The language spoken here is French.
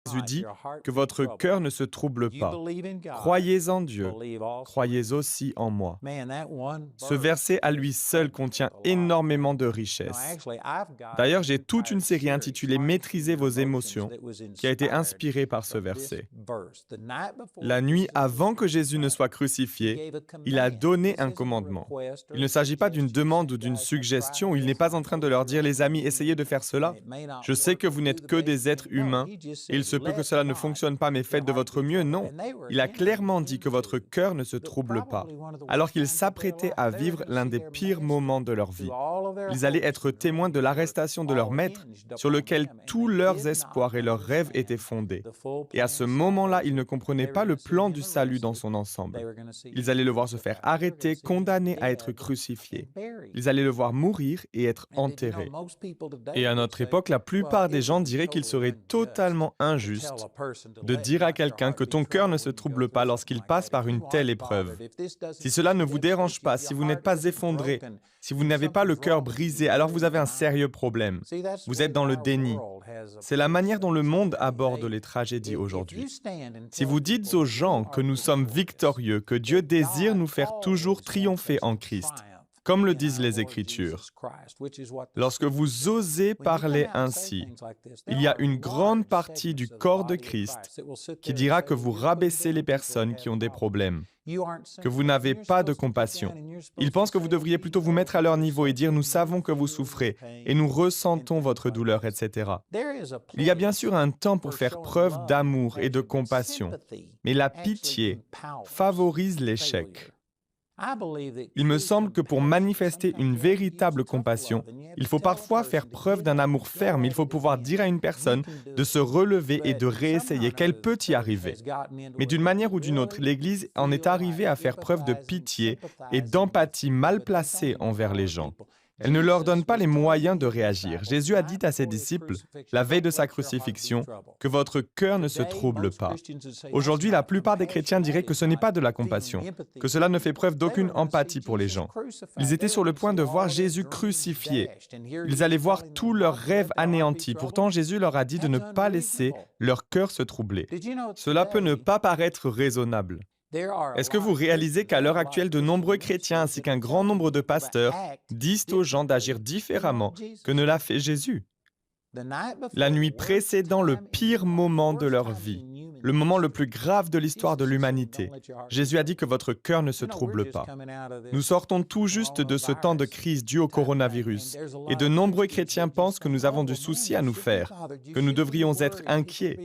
Jésus dit que votre cœur ne se trouble pas. Croyez en Dieu, croyez aussi en moi. Ce verset à lui seul contient énormément de richesses. D'ailleurs, j'ai toute une série intitulée Maîtrisez vos émotions qui a été inspirée par ce verset. La nuit avant que Jésus ne soit crucifié, il a donné un commandement. Il ne s'agit pas d'une demande ou d'une suggestion, il n'est pas en train de leur dire « Les amis, essayez de faire cela. Je sais que vous n'êtes que des êtres humains, et il se peut que cela ne fonctionne pas, mais faites de votre mieux. » Non, il a clairement dit que votre cœur ne se trouble pas, alors qu'ils s'apprêtaient à vivre l'un des pires moments de leur vie. Ils allaient être témoins de l'arrestation de leur maître, sur lequel tous leurs espoirs et leurs rêves étaient fondés. Et à ce moment-là, ils ne comprenaient pas le plan du salut dans son ensemble. Ils allaient le voir se faire arrêter, condamné à être crucifié. Ils allaient le voir mourir et être enterré. Et à notre époque, la plupart des gens diraient qu'il serait totalement injuste de dire à quelqu'un que ton cœur ne se trouble pas lorsqu'il passe par une telle épreuve. Si cela ne vous dérange pas, si vous n'êtes pas effondré, si vous n'avez pas le cœur brisé, alors vous avez un sérieux problème. Vous êtes dans le déni. C'est la manière dont le monde aborde les tragédies aujourd'hui. Si vous dites aux gens que nous sommes victorieux, que Dieu désire nous faire toujours triompher en Christ, comme le disent les Écritures, lorsque vous osez parler ainsi, il y a une grande partie du corps de Christ qui dira que vous rabaissez les personnes qui ont des problèmes, que vous n'avez pas de compassion. Ils pensent que vous devriez plutôt vous mettre à leur niveau et dire « Nous savons que vous souffrez et nous ressentons votre douleur, etc. » Il y a bien sûr un temps pour faire preuve d'amour et de compassion, mais la pitié favorise l'échec. Il me semble que pour manifester une véritable compassion, il faut parfois faire preuve d'un amour ferme. Il faut pouvoir dire à une personne de se relever et de réessayer, qu'elle peut y arriver. Mais d'une manière ou d'une autre, l'Église en est arrivée à faire preuve de pitié et d'empathie mal placée envers les gens. Elle ne leur donne pas les moyens de réagir. Jésus a dit à ses disciples, la veille de sa crucifixion, que votre cœur ne se trouble pas. Aujourd'hui, la plupart des chrétiens diraient que ce n'est pas de la compassion, que cela ne fait preuve d'aucune empathie pour les gens. Ils étaient sur le point de voir Jésus crucifié. Ils allaient voir tous leurs rêves anéantis. Pourtant, Jésus leur a dit de ne pas laisser leur cœur se troubler. Cela peut ne pas paraître raisonnable. Est-ce que vous réalisez qu'à l'heure actuelle, de nombreux chrétiens ainsi qu'un grand nombre de pasteurs disent aux gens d'agir différemment que ne l'a fait Jésus? La nuit précédant le pire moment de leur vie, le moment le plus grave de l'histoire de l'humanité, Jésus a dit que votre cœur ne se trouble pas. Nous sortons tout juste de ce temps de crise dû au coronavirus, et de nombreux chrétiens pensent que nous avons du souci à nous faire, que nous devrions être inquiets.